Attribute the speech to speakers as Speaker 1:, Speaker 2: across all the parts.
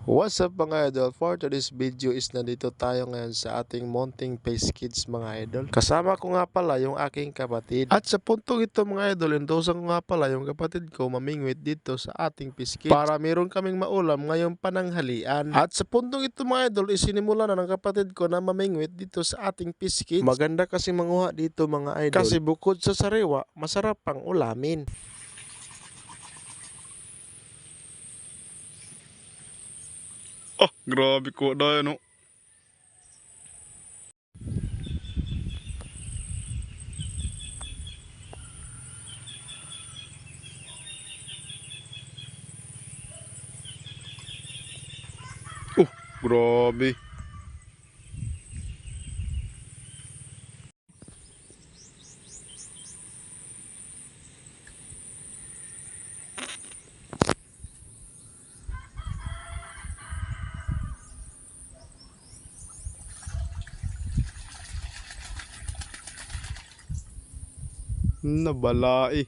Speaker 1: What's up mga idol? For today's video is nandito tayo ngayon sa ating Mounting Pace Kids mga idol. Kasama ko nga pala yung aking kapatid. At sa puntong ito mga idol, endosan ko nga pala yung kapatid ko mamingwit dito sa ating Pace Kids para meron kaming maulam ngayong pananghalian. At sa puntong ito mga idol, isinimula na ng kapatid ko na mamingwit dito sa ating Pace Kids. Maganda kasi manguha dito mga idol. Kasi bukod sa sariwa, masarap pang ulamin.
Speaker 2: Ah, grabe ko dahil no. Grabe. Nabalai.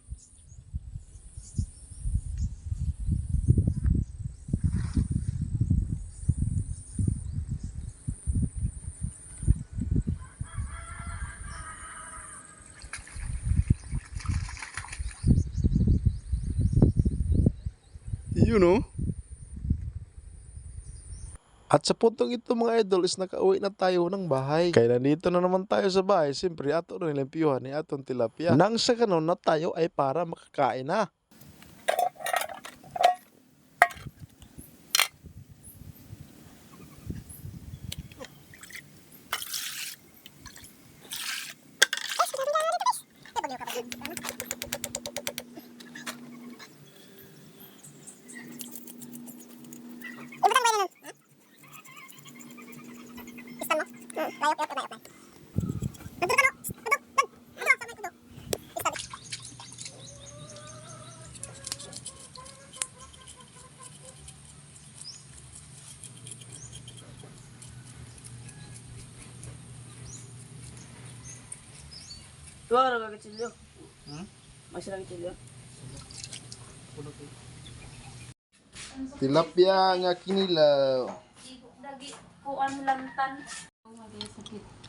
Speaker 2: You know?
Speaker 1: At sa puntong ito mga idol is nakauwi na tayo ng bahay. Kaya nandito na naman tayo sa bahay. Siyempre ato na nilimpiyuhan ni atong tilapia. Nang sa kanon na tayo ay para makakain na.
Speaker 3: Tuwa ra kagitsilyo. Masih lagi kecil.
Speaker 1: Tilapia nga kinilaw.
Speaker 3: Dagi kuan lantan. Sakit.